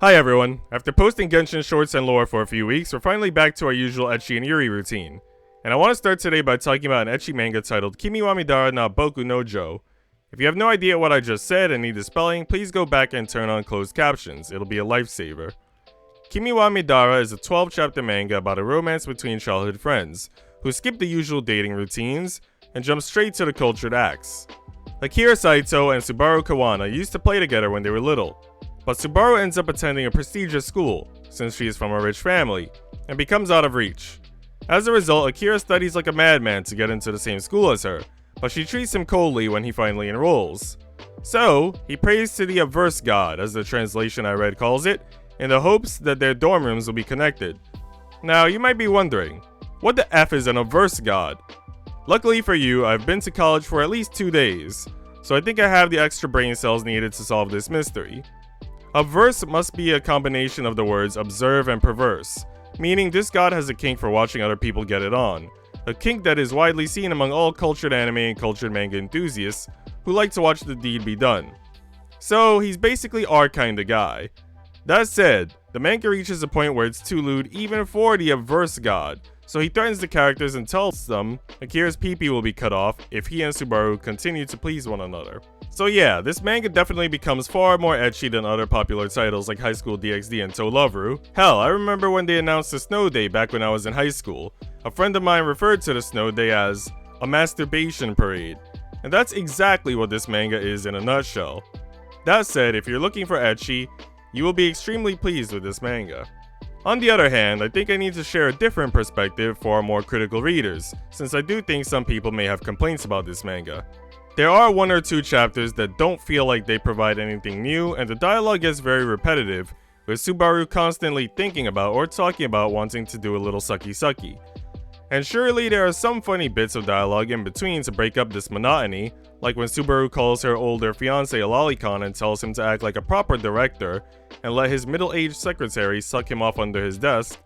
Hi everyone, after posting Genshin shorts and lore for a few weeks, we're finally back to our usual Ecchi and Yuri routine. And I want to start today by talking about an Ecchi manga titled Kimi wa Midara na Boku no Jo. If you have no idea what I just said and need the spelling, please go back and turn on closed captions, it'll be a lifesaver. Kimi wa Midara is a 12-chapter manga about a romance between childhood friends, who skip the usual dating routines and jump straight to the cultured acts. Akira Saito and Subaru Kawana used to play together when they were little, but Subaru ends up attending a prestigious school, since she is from a rich family, and becomes out of reach. As a result, Akira studies like a madman to get into the same school as her, but she treats him coldly when he finally enrolls. So, he prays to the Obverse God, as the translation I read calls it, in the hopes that their dorm rooms will be connected. Now, you might be wondering, what the F is an Obverse God? Luckily for you, I've been to college for at least 2 days, so I think I have the extra brain cells needed to solve this mystery. Obverse must be a combination of the words observe and perverse, meaning this god has a kink for watching other people get it on, a kink that is widely seen among all cultured anime and cultured manga enthusiasts who like to watch the deed be done. So he's basically our kinda guy. That said, the manga reaches a point where it's too lewd even for the obverse god, so he threatens the characters and tells them Akira's pee-pee will be cut off if he and Subaru continue to please one another. So yeah, this manga definitely becomes far more ecchi than other popular titles like High School DxD and Touloveru. Hell, I remember when they announced the snow day back when I was in high school. A friend of mine referred to the snow day as a masturbation parade. And that's exactly what this manga is in a nutshell. That said, if you're looking for ecchi, you will be extremely pleased with this manga. On the other hand, I think I need to share a different perspective for our more critical readers, since I do think some people may have complaints about this manga. There are 1 or 2 chapters that don't feel like they provide anything new, and the dialogue gets very repetitive, with Subaru constantly thinking about or talking about wanting to do a little sucky-sucky. And surely there are some funny bits of dialogue in between to break up this monotony, like when Subaru calls her older fiancé a lolicon and tells him to act like a proper director and let his middle-aged secretary suck him off under his desk.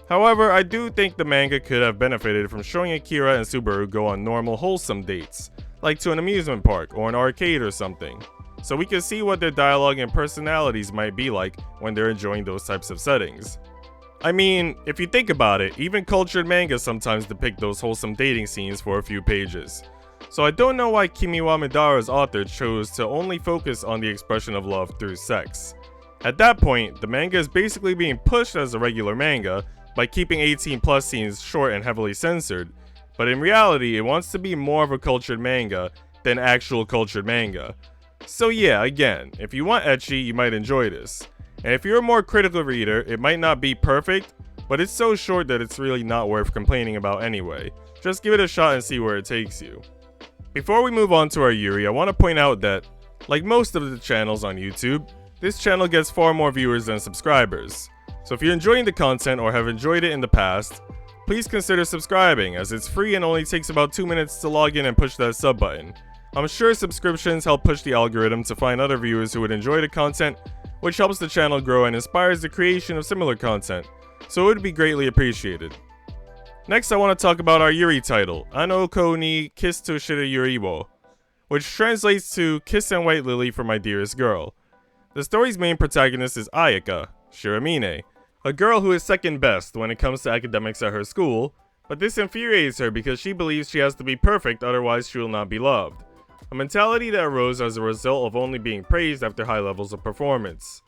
However, I do think the manga could have benefited from showing Akira and Subaru go on normal wholesome dates, like to an amusement park or an arcade or something, so we can see what their dialogue and personalities might be like when they're enjoying those types of settings. I mean, if you think about it, even cultured manga sometimes depict those wholesome dating scenes for a few pages. So I don't know why Kimi wa Midara's author chose to only focus on the expression of love through sex. At that point, the manga is basically being pushed as a regular manga by keeping 18+ scenes short and heavily censored, but in reality, it wants to be more of a cultured manga than actual cultured manga. So yeah, again, if you want ecchi, you might enjoy this. And if you're a more critical reader, it might not be perfect, but it's so short that it's really not worth complaining about anyway. Just give it a shot and see where it takes you. Before we move on to our Yuri, I want to point out that, like most of the channels on YouTube, this channel gets far more viewers than subscribers. So if you're enjoying the content or have enjoyed it in the past, please consider subscribing, as it's free and only takes about 2 minutes to log in and push that sub button. I'm sure subscriptions help push the algorithm to find other viewers who would enjoy the content, which helps the channel grow and inspires the creation of similar content, so it would be greatly appreciated. Next, I want to talk about our Yuri title, Ano ko ni Kiss to Shira Yuri wo, which translates to Kiss and White Lily for My Dearest Girl. The story's main protagonist is Ayaka, Shiramine, a girl who is second best when it comes to academics at her school, but this infuriates her because she believes she has to be perfect, otherwise she will not be loved. A mentality that arose as a result of only being praised after high levels of performance.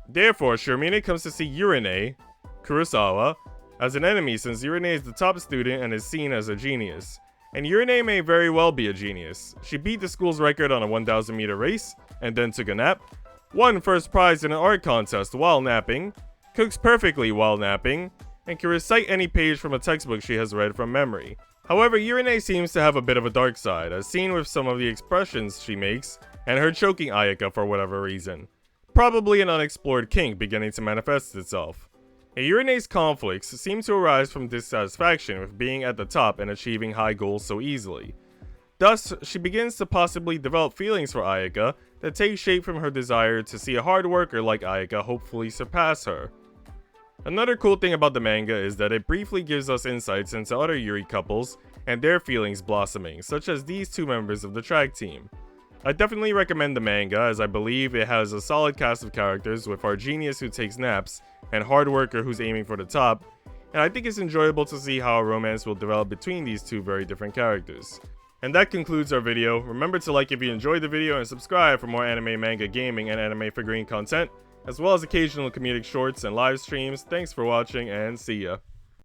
Therefore, Shiramine comes to see Yurine, Kurosawa, as an enemy since Yurine is the top student and is seen as a genius. And Yurine may very well be a genius. She beat the school's record on a 1,000 meter race, and then took a nap, won first prize in an art contest while napping, cooks perfectly while napping, and can recite any page from a textbook she has read from memory. However, Yurine seems to have a bit of a dark side, as seen with some of the expressions she makes, and her choking Ayaka for whatever reason. Probably an unexplored kink beginning to manifest itself. And Yurine's conflicts seem to arise from dissatisfaction with being at the top and achieving high goals so easily. Thus, she begins to possibly develop feelings for Ayaka that take shape from her desire to see a hard worker like Ayaka hopefully surpass her. Another cool thing about the manga is that it briefly gives us insights into other Yuri couples and their feelings blossoming, such as these 2 members of the track team. I definitely recommend the manga, as I believe it has a solid cast of characters with our genius who takes naps and hard worker who's aiming for the top, and I think it's enjoyable to see how a romance will develop between these two very different characters. And that concludes our video. Remember to like if you enjoyed the video and subscribe for more anime, manga, gaming, and anime figurine content, as well as occasional comedic shorts and live streams. Thanks for watching and see ya.